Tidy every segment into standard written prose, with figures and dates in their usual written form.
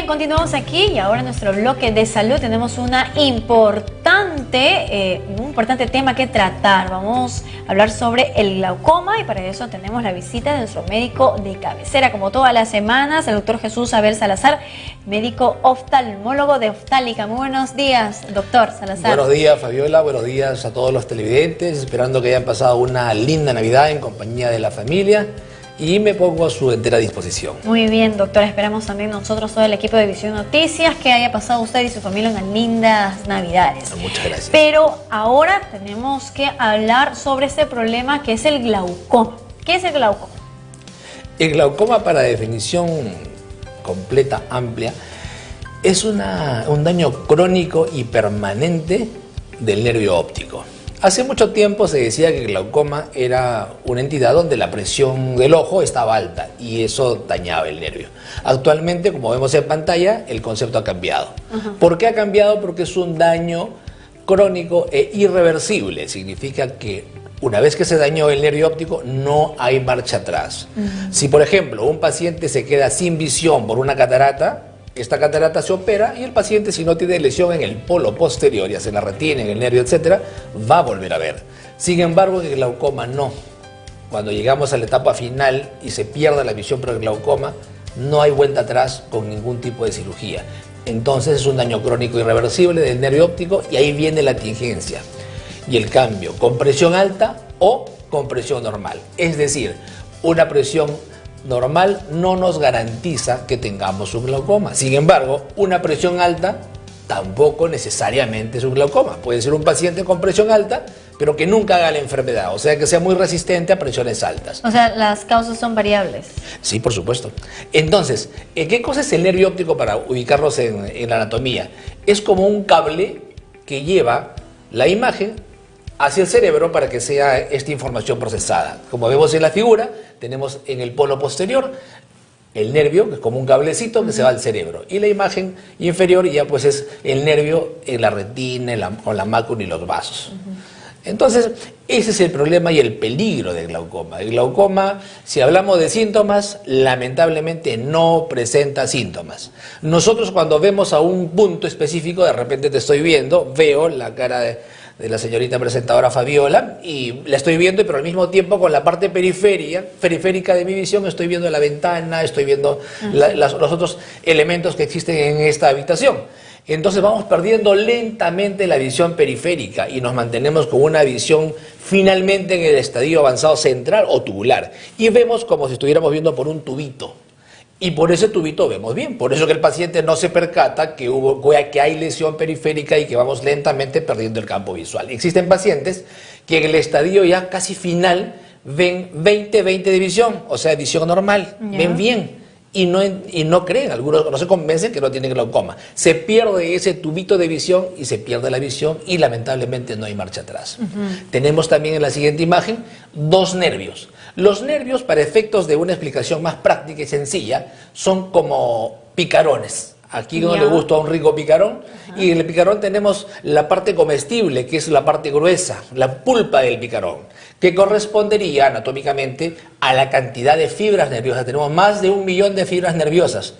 Bien, continuamos aquí y ahora en nuestro bloque de salud tenemos un importante tema que tratar. Vamos a hablar sobre el glaucoma y para eso tenemos la visita de nuestro médico de cabecera, como todas las semanas, el doctor Jesús Abel Salazar, médico oftalmólogo de Oftálica. Muy buenos días, doctor Salazar. Buenos días, Fabiola, buenos días a todos los televidentes, esperando que hayan pasado una linda Navidad en compañía de la familia. Y me pongo a su entera disposición. Muy bien, doctor. Esperamos también nosotros, todo el equipo de Visión Noticias, que haya pasado usted y su familia unas lindas Navidades. Muchas gracias. Pero ahora tenemos que hablar sobre este problema que es el glaucoma. ¿Qué es el glaucoma? El glaucoma, para definición completa, amplia, es un daño crónico y permanente del nervio óptico. Hace mucho tiempo se decía que el glaucoma era una entidad donde la presión del ojo estaba alta y eso dañaba el nervio. Actualmente, como vemos en pantalla, el concepto ha cambiado. ¿Por qué ha cambiado? Porque es un daño crónico e irreversible. Significa que una vez que se dañó el nervio óptico, no hay marcha atrás. Si, por ejemplo, un paciente se queda sin visión por una catarata, esta catarata se opera y el paciente, si no tiene lesión en el polo posterior, ya sea en la retina, en el nervio, etcétera, va a volver a ver. Sin embargo, el glaucoma no. Cuando llegamos a la etapa final y se pierde la visión por el glaucoma, no hay vuelta atrás con ningún tipo de cirugía. Entonces es un daño crónico irreversible del nervio óptico y ahí viene la tingencia y el cambio con presión alta o con presión normal. Es decir, una presión normal no nos garantiza que tengamos un glaucoma. Sin embargo, una presión alta tampoco necesariamente es un glaucoma. Puede ser un paciente con presión alta, pero que nunca haga la enfermedad, o sea, que sea muy resistente a presiones altas. O sea, las causas son variables. Sí, por supuesto. Entonces, ¿qué cosa es el nervio óptico para ubicarnos en la anatomía? Es como un cable que lleva la imagen hacia el cerebro para que sea esta información procesada. Como vemos en la figura, tenemos en el polo posterior el nervio, que es como un cablecito que se va al cerebro. Y la imagen inferior ya pues es el nervio en la retina, con la mácula y los vasos. Entonces, ese es el problema y el peligro del glaucoma. El glaucoma, si hablamos de síntomas, lamentablemente no presenta síntomas. Nosotros cuando vemos a un punto específico, de repente te estoy viendo, veo la cara de la señorita presentadora Fabiola y la estoy viendo, pero al mismo tiempo con la parte periférica de mi visión estoy viendo la ventana, estoy viendo los otros elementos que existen en esta habitación. Entonces vamos perdiendo lentamente la visión periférica y nos mantenemos con una visión finalmente en el estadio avanzado central o tubular y vemos como si estuviéramos viendo por un tubito. Y por ese tubito vemos bien, por eso que el paciente no se percata que hay lesión periférica y que vamos lentamente perdiendo el campo visual. Existen pacientes que en el estadio ya casi final ven 20/20 de visión, o sea, visión normal, ven bien. Y no creen, algunos no se convencen que no tienen glaucoma. Se pierde ese tubito de visión y se pierde la visión y lamentablemente no hay marcha atrás. Tenemos también en la siguiente imagen dos nervios. Los nervios, para efectos de una explicación más práctica y sencilla, son como picarones. Aquí no le gusta a un rico picarón. Y en el picarón tenemos la parte comestible, que es la parte gruesa, la pulpa del picarón, que correspondería anatómicamente a la cantidad de fibras nerviosas. Tenemos más de 1 millón de fibras nerviosas.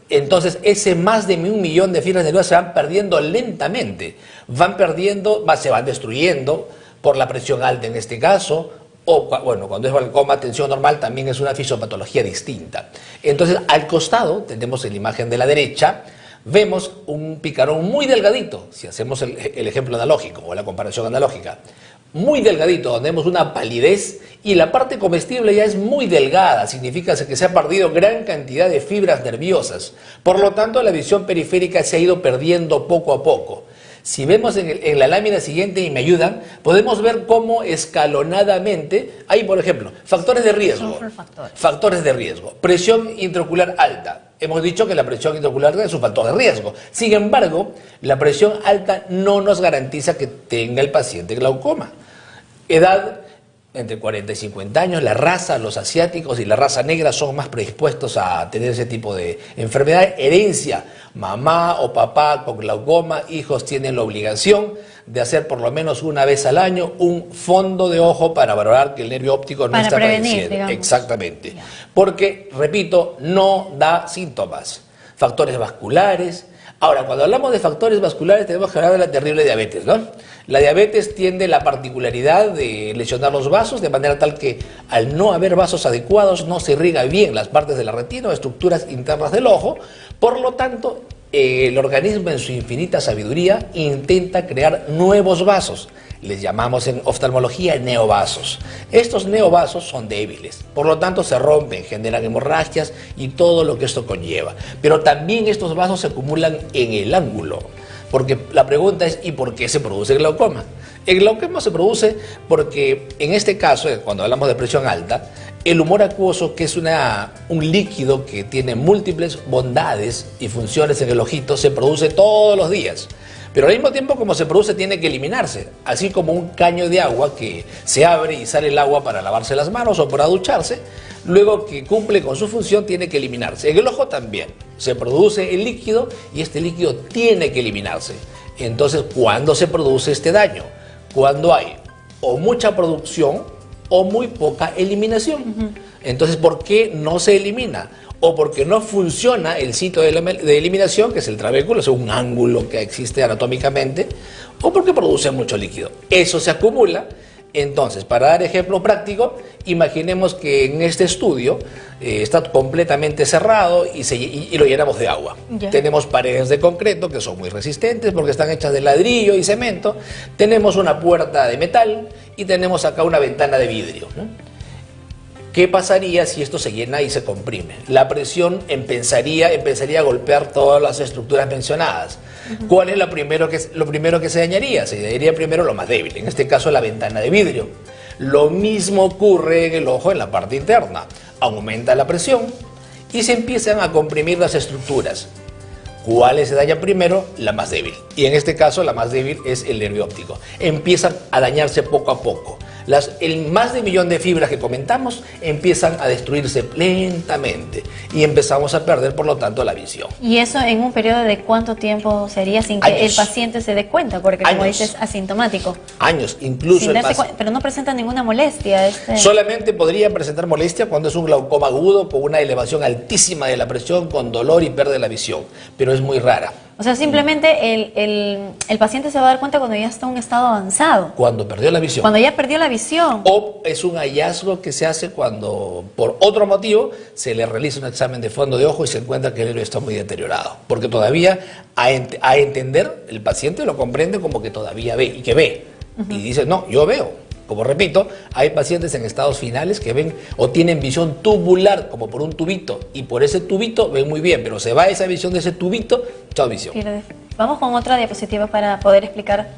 Entonces, ese más de 1 millón de fibras nerviosas se van perdiendo lentamente. Se van destruyendo por la presión alta en este caso, o bueno, cuando es glaucoma, tensión normal, también es una fisiopatología distinta. Entonces, al costado, tenemos en la imagen de la derecha, vemos un picarón muy delgadito, si hacemos el ejemplo analógico o la comparación analógica, muy delgadito, donde vemos una palidez y la parte comestible ya es muy delgada, significa que se ha perdido gran cantidad de fibras nerviosas. Por lo tanto, la visión periférica se ha ido perdiendo poco a poco. Si vemos en la lámina siguiente y me ayudan, podemos ver cómo escalonadamente hay, por ejemplo, factores de riesgo. Factores de riesgo. Presión intraocular alta. Hemos dicho que la presión intraocular es un factor de riesgo. Sin embargo, la presión alta no nos garantiza que tenga el paciente glaucoma. Edad entre 40 y 50 años, la raza, los asiáticos y la raza negra son más predispuestos a tener ese tipo de enfermedad. Herencia, mamá o papá con glaucoma, hijos tienen la obligación de hacer por lo menos una vez al año un fondo de ojo para valorar que el nervio óptico no está padeciendo. Exactamente. Porque, repito, no da síntomas. factores vasculares. Ahora, cuando hablamos de factores vasculares tenemos que hablar de la terrible diabetes, ¿no? La diabetes tiene la particularidad de lesionar los vasos de manera tal que al no haber vasos adecuados no se irriga bien las partes de la retina o estructuras internas del ojo. Por lo tanto, el organismo en su infinita sabiduría intenta crear nuevos vasos. Les llamamos en oftalmología neovasos. Estos neovasos son débiles, por lo tanto se rompen, generan hemorragias y todo lo que esto conlleva. Pero también estos vasos se acumulan en el ángulo, porque la pregunta es ¿y por qué se produce glaucoma? El glaucoma se produce porque en este caso, cuando hablamos de presión alta, el humor acuoso, que es un líquido que tiene múltiples bondades y funciones en el ojito, se produce todos los días. Pero al mismo tiempo, como se produce, tiene que eliminarse, así como un caño de agua que se abre y sale el agua para lavarse las manos o para ducharse, luego que cumple con su función tiene que eliminarse. En el ojo también se produce el líquido y este líquido tiene que eliminarse. Entonces, ¿cuándo se produce este daño? Cuando hay o mucha producción o muy poca eliminación. Entonces, ¿por qué no se elimina? O porque no funciona el sitio de eliminación, que es el trabéculo, es un ángulo que existe anatómicamente, o porque produce mucho líquido. Eso se acumula. Entonces, para dar ejemplo práctico, imaginemos que en este estudio está completamente cerrado y lo llenamos de agua. Ya. Tenemos paredes de concreto que son muy resistentes porque están hechas de ladrillo y cemento. Tenemos una puerta de metal y tenemos acá una ventana de vidrio, ¿no? ¿Qué pasaría si esto se llena y se comprime? La presión empezaría a golpear todas las estructuras mencionadas. ¿Cuál es lo primero que se dañaría? Se dañaría primero lo más débil, en este caso la ventana de vidrio. Lo mismo ocurre en el ojo en la parte interna. Aumenta la presión y se empiezan a comprimir las estructuras. ¿Cuál se daña primero? La más débil. Y en este caso la más débil es el nervio óptico. Empiezan a dañarse poco a poco. El más de 1 millón de fibras que comentamos empiezan a destruirse lentamente y empezamos a perder, por lo tanto, la visión. ¿Y eso en un periodo de cuánto tiempo sería sin que el paciente se dé cuenta? Porque como dices, es asintomático. Años, incluso pero no presenta ninguna molestia. Solamente podría presentar molestia cuando es un glaucoma agudo con una elevación altísima de la presión, con dolor y pérdida de la visión, pero es muy rara. O sea, simplemente el paciente se va a dar cuenta cuando ya está en un estado avanzado. Cuando perdió la visión. Cuando ya perdió la visión. O es un hallazgo que se hace cuando, por otro motivo, se le realiza un examen de fondo de ojo y se encuentra que el nervio está muy deteriorado. Porque todavía, a entender, el paciente lo comprende como que todavía ve y que ve. Y dice, no, yo veo. Como repito, hay pacientes en estados finales que ven o tienen visión tubular, como por un tubito, y por ese tubito ven muy bien, pero se va esa visión de ese tubito, chao visión. Vamos con otra diapositiva para poder explicar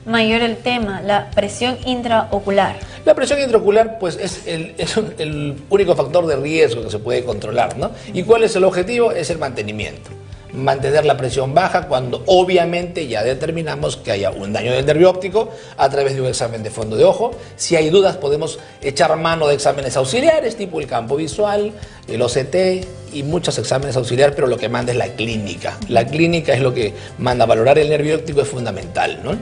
mayor el tema, la presión intraocular. La presión intraocular, pues, es el único factor de riesgo que se puede controlar, ¿no? ¿Y cuál es el objetivo? Es el mantenimiento. Mantener la presión baja cuando obviamente ya determinamos que haya un daño del nervio óptico a través de un examen de fondo de ojo. Si hay dudas podemos echar mano de exámenes auxiliares tipo el campo visual, el OCT y muchos exámenes auxiliares, pero lo que manda es la clínica. La clínica es lo que manda. Valorar el nervio óptico es fundamental, ¿no?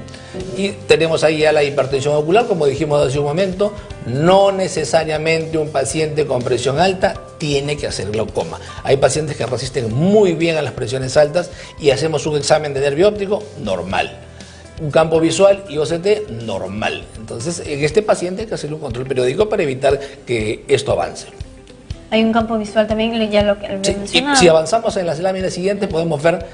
Y tenemos ahí ya la hipertensión ocular, como dijimos hace un momento. No necesariamente un paciente con presión alta tiene que hacer glaucoma. Hay pacientes que resisten muy bien a las presiones altas y hacemos un examen de nervio óptico normal. Un campo visual y OCT normal. Entonces, en este paciente hay que hacerle un control periódico para evitar que esto avance. Hay un campo visual también, ya lo que mencionaba. Y si avanzamos en las láminas siguientes podemos ver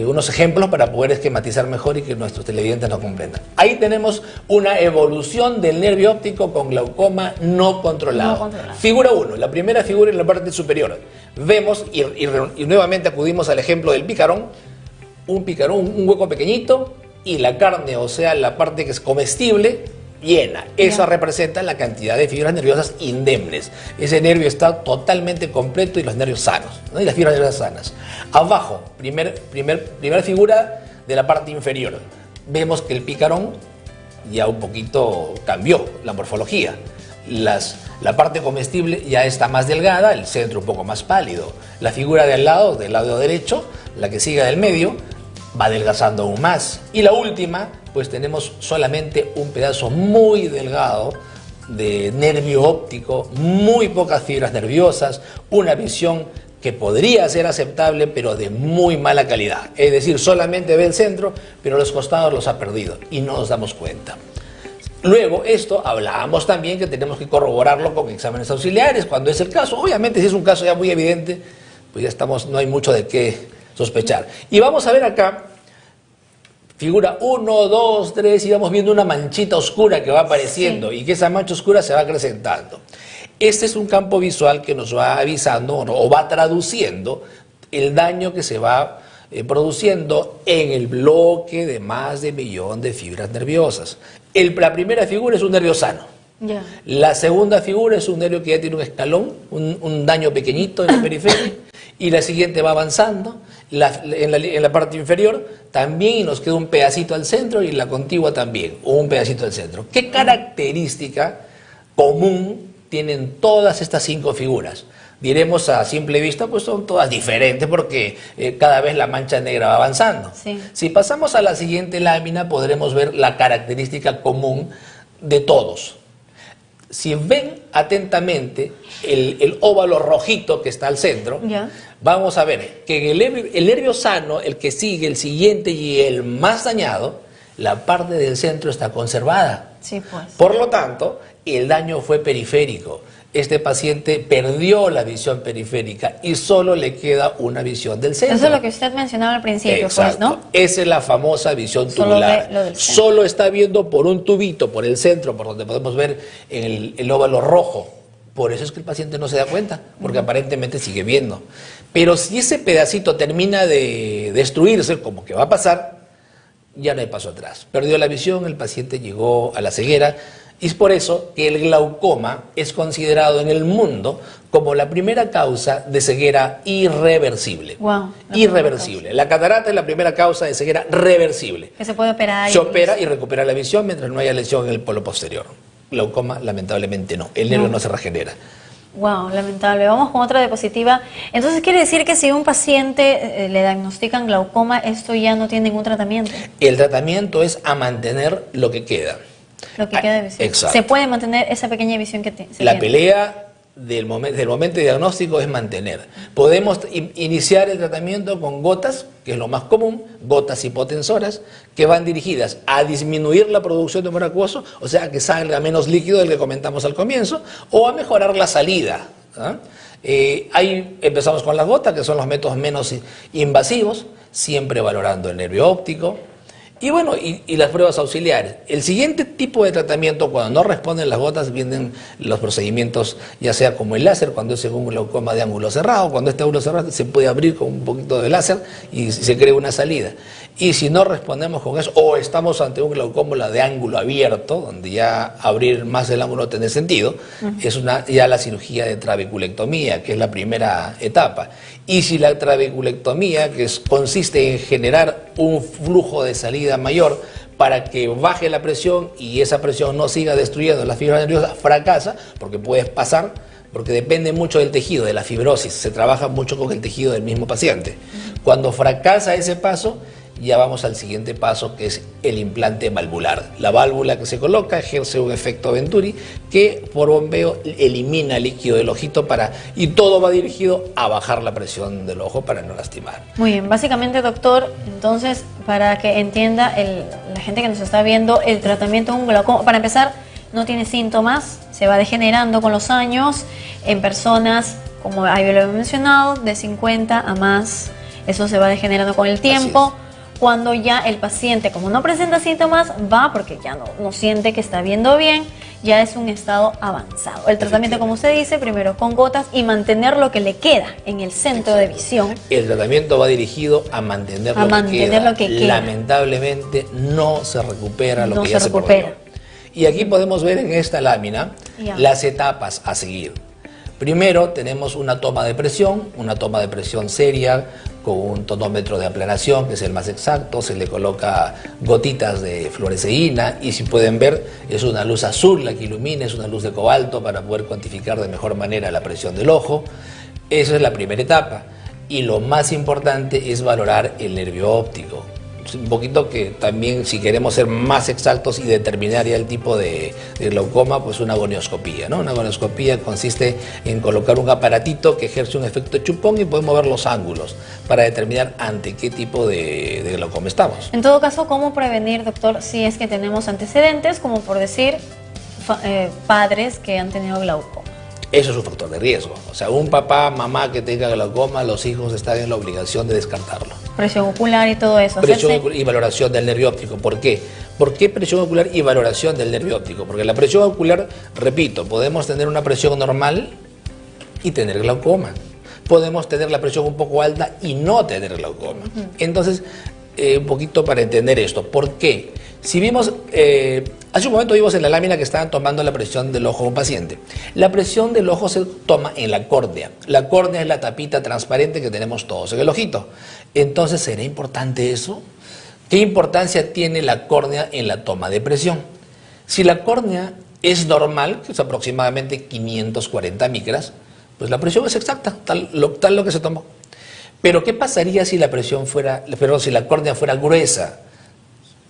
unos ejemplos para poder esquematizar mejor y que nuestros televidentes nos comprendan. Ahí tenemos una evolución del nervio óptico con glaucoma no controlado. Figura 1, la primera figura en la parte superior. Vemos y nuevamente acudimos al ejemplo del picarón, un hueco pequeñito y la carne, o sea, la parte que es comestible, llena. Eso representa la cantidad de fibras nerviosas indemnes. Ese nervio está totalmente completo y los nervios sanos, ¿no? Y las fibras nerviosas sanas. Abajo, primera figura de la parte inferior. Vemos que el picarón ya un poquito cambió la morfología. La parte comestible ya está más delgada, el centro un poco más pálido. La figura del lado derecho, la que sigue del medio, va adelgazando aún más. Y la última, pues tenemos solamente un pedazo muy delgado de nervio óptico, muy pocas fibras nerviosas, una visión que podría ser aceptable, pero de muy mala calidad. Es decir, solamente ve el centro, pero los costados los ha perdido y no nos damos cuenta. Luego, esto hablábamos también que tenemos que corroborarlo con exámenes auxiliares, cuando es el caso. Obviamente, si es un caso ya muy evidente, pues ya estamos, no hay mucho de qué sospechar. Y vamos a ver acá, figura 1, 2, 3, y vamos viendo una manchita oscura que va apareciendo, y que esa mancha oscura se va acrecentando. Este es un campo visual que nos va avisando o va traduciendo el daño que se va produciendo en el bloque de más de 1 millón de fibras nerviosas. La primera figura es un nervio sano. Yeah. La segunda figura es un nervio que ya tiene un escalón, un daño pequeñito en la periferia, y la siguiente va avanzando. En la parte inferior también, y nos queda un pedacito al centro, y en la contigua también, un pedacito al centro. ¿Qué característica común tienen todas estas 5 figuras? Diremos a simple vista, pues son todas diferentes porque cada vez la mancha negra va avanzando. Sí. Si pasamos a la siguiente lámina, podremos ver la característica común de todos. Si ven atentamente el óvalo rojito que está al centro, vamos a ver que en el nervio sano, el que sigue, el siguiente y el más dañado, la parte del centro está conservada. Sí, pues. Por lo tanto, el daño fue periférico. Este paciente perdió la visión periférica y solo le queda una visión del centro. Eso es lo que usted mencionaba al principio, exacto, pues, ¿no? Esa es la famosa visión tubular. Solo está viendo por un tubito, por el centro, por donde podemos ver el óvalo rojo. Por eso es que el paciente no se da cuenta, porque aparentemente sigue viendo. Pero si ese pedacito termina de destruirse, como que va a pasar, ya no hay paso atrás. Perdió la visión, el paciente llegó a la ceguera. Y es por eso que el glaucoma es considerado en el mundo como la primera causa de ceguera irreversible. Wow, irreversible. La catarata es la primera causa de ceguera reversible. Que se puede operar. Se opera y recupera la visión mientras no haya lesión en el polo posterior. Glaucoma, lamentablemente no. El nervio no se regenera. Wow, lamentable. Vamos con otra diapositiva. Entonces, ¿quiere decir que si a un paciente le diagnostican glaucoma, esto ya no tiene ningún tratamiento? El tratamiento es a mantener lo que queda. Lo que queda de visión. Exacto. Se puede mantener esa pequeña visión que se La tiene. pelea del momento de diagnóstico es mantener. Podemos iniciar el tratamiento con gotas, que es lo más común, gotas hipotensoras, que van dirigidas a disminuir la producción de humor acuoso, o sea, que salga menos líquido del que comentamos al comienzo, o a mejorar la salida. Ahí empezamos con las gotas, que son los métodos menos invasivos, siempre valorando el nervio óptico. Y bueno, y las pruebas auxiliares. El siguiente tipo de tratamiento, cuando no responden las gotas, vienen los procedimientos, ya sea como el láser, cuando es un glaucoma de ángulo cerrado. Cuando este ángulo cerrado se puede abrir con un poquito de láser y se crea una salida. Y si no respondemos con eso, o estamos ante un glaucoma de ángulo abierto, donde ya abrir más el ángulo no tiene sentido, es ya la cirugía de trabeculectomía, que es la primera etapa. Y si la trabeculectomía, que consiste en generar un flujo de salida mayor para que baje la presión y esa presión no siga destruyendo las fibras nerviosas, fracasa, porque puede pasar, porque depende mucho del tejido, de la fibrosis, se trabaja mucho con el tejido del mismo paciente. Cuando fracasa ese paso, ya vamos al siguiente paso, que es el implante valvular. La válvula que se coloca ejerce un efecto Venturi que por bombeo elimina líquido del ojito y todo va dirigido a bajar la presión del ojo para no lastimar. Muy bien, básicamente, doctor, entonces, para que entienda la gente que nos está viendo, el tratamiento de un glaucoma, para empezar, no tiene síntomas, se va degenerando con los años en personas, como ahí lo he mencionado, de 50 a más, eso se va degenerando con el tiempo. Cuando ya el paciente, como no presenta síntomas, va porque ya no siente que está viendo bien, ya es un estado avanzado. El tratamiento, como usted dice, primero con gotas y mantener lo que le queda en el centro de visión. El tratamiento va dirigido a mantener lo que queda. Lamentablemente no se recupera lo que ya se perdió. Y aquí podemos ver en esta lámina las etapas a seguir. Primero tenemos una toma de presión seria, con un tonómetro de aplanación, que es el más exacto, se le coloca gotitas de fluoresceína y si pueden ver es una luz azul la que ilumina, es una luz de cobalto para poder cuantificar de mejor manera la presión del ojo. Esa es la primera etapa y lo más importante es valorar el nervio óptico. un poquito que también, si queremos ser más exactos y determinar ya el tipo de glaucoma, pues una gonioscopía, ¿no? Una gonioscopía consiste en colocar un aparatito que ejerce un efecto chupón y podemos ver los ángulos para determinar ante qué tipo de glaucoma estamos. En todo caso, ¿cómo prevenir, doctor, si es que tenemos antecedentes, como por decir, padres que han tenido glaucoma? Eso es un factor de riesgo. O sea, un papá, mamá que tenga glaucoma, los hijos están en la obligación de descartarlo. Presión ocular y todo eso. Presión y valoración del nervio óptico. ¿Por qué? ¿Por qué presión ocular y valoración del nervio óptico? Porque la presión ocular, repito, podemos tener una presión normal y tener glaucoma. Podemos tener la presión un poco alta y no tener glaucoma. Entonces, un poquito para entender esto. ¿Por qué? Si vimos, hace un momento vimos en la lámina que estaban tomando la presión del ojo de un paciente. La presión del ojo se toma en la córnea. La córnea es la tapita transparente que tenemos todos en el ojito. Entonces, ¿será importante eso? ¿Qué importancia tiene la córnea en la toma de presión? Si la córnea es normal, que es aproximadamente 540 micras, pues la presión es exacta, tal lo que se tomó. Pero ¿qué pasaría si la presión fuera, perdón, si la córnea fuera gruesa?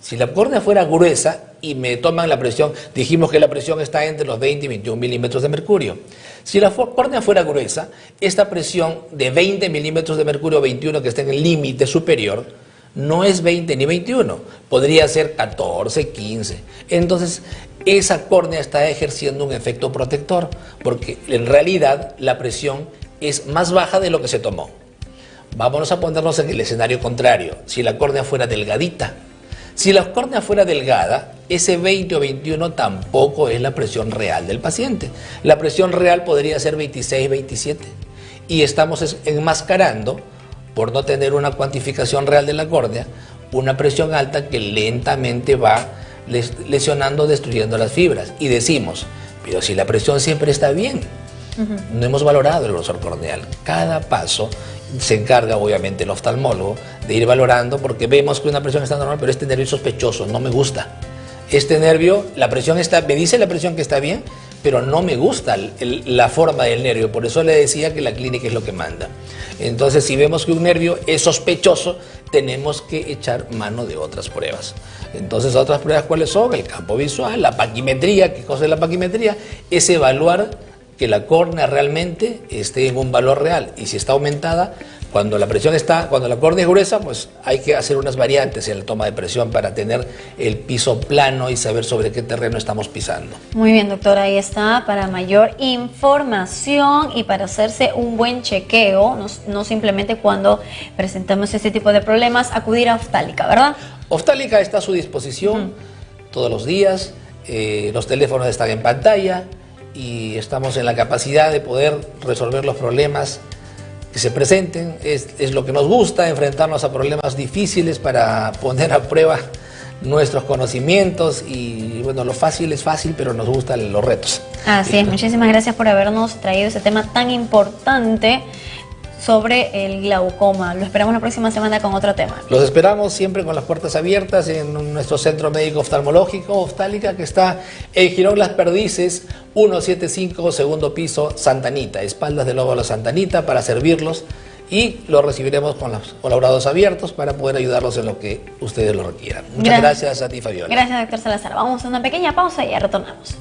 Si la córnea fuera gruesa y me toman la presión, dijimos que la presión está entre los 20 y 21 milímetros de mercurio. Si la córnea fuera gruesa, esta presión de 20 milímetros de mercurio, 21, que está en el límite superior, no es 20 ni 21, podría ser 14, 15. Entonces, esa córnea está ejerciendo un efecto protector, porque en realidad la presión es más baja de lo que se tomó. Vámonos a ponernos en el escenario contrario. Si la córnea fuera delgadita, si la córnea fuera delgada, ese 20 o 21 tampoco es la presión real del paciente. La presión real podría ser 26, 27. Y estamos enmascarando, por no tener una cuantificación real de la córnea, una presión alta que lentamente va lesionando, destruyendo las fibras. Y decimos, pero si la presión siempre está bien, no hemos valorado el grosor corneal. Cada paso se encarga obviamente el oftalmólogo de ir valorando, porque vemos que una presión está normal, pero este nervio es sospechoso, no me gusta. Este nervio, la presión está, me dice la presión que está bien, pero no me gusta la forma del nervio, por eso le decía que la clínica es lo que manda. Entonces, si vemos que un nervio es sospechoso, tenemos que echar mano de otras pruebas. Entonces, otras pruebas, ¿cuáles son? El campo visual, la paquimetría. ¿Qué cosa es la paquimetría? Es evaluar que la córnea realmente esté en un valor real, y si está aumentada, cuando la córnea es gruesa, pues hay que hacer unas variantes en la toma de presión para tener el piso plano y saber sobre qué terreno estamos pisando. Muy bien, doctor, ahí está, para mayor información y para hacerse un buen chequeo, no simplemente cuando presentamos este tipo de problemas, acudir a Oftálica, ¿verdad? Oftálica está a su disposición todos los días, los teléfonos están en pantalla, y estamos en la capacidad de poder resolver los problemas que se presenten. Es lo que nos gusta, enfrentarnos a problemas difíciles para poner a prueba nuestros conocimientos, y bueno, lo fácil es fácil, pero nos gustan los retos. Así es, muchísimas gracias por habernos traído ese tema tan importante sobre el glaucoma. Lo esperamos la próxima semana con otro tema. Los esperamos siempre con las puertas abiertas en nuestro centro médico oftalmológico Oftálica, que está en Girón Las Perdices, 175, segundo piso, Santa Anita, espaldas del óvalo Santa Anita, para servirlos, y los recibiremos con los colaboradores abiertos para poder ayudarlos en lo que ustedes lo requieran. Muchas gracias a ti, Fabiola. Gracias, doctor Salazar. Vamos a una pequeña pausa y ya retornamos.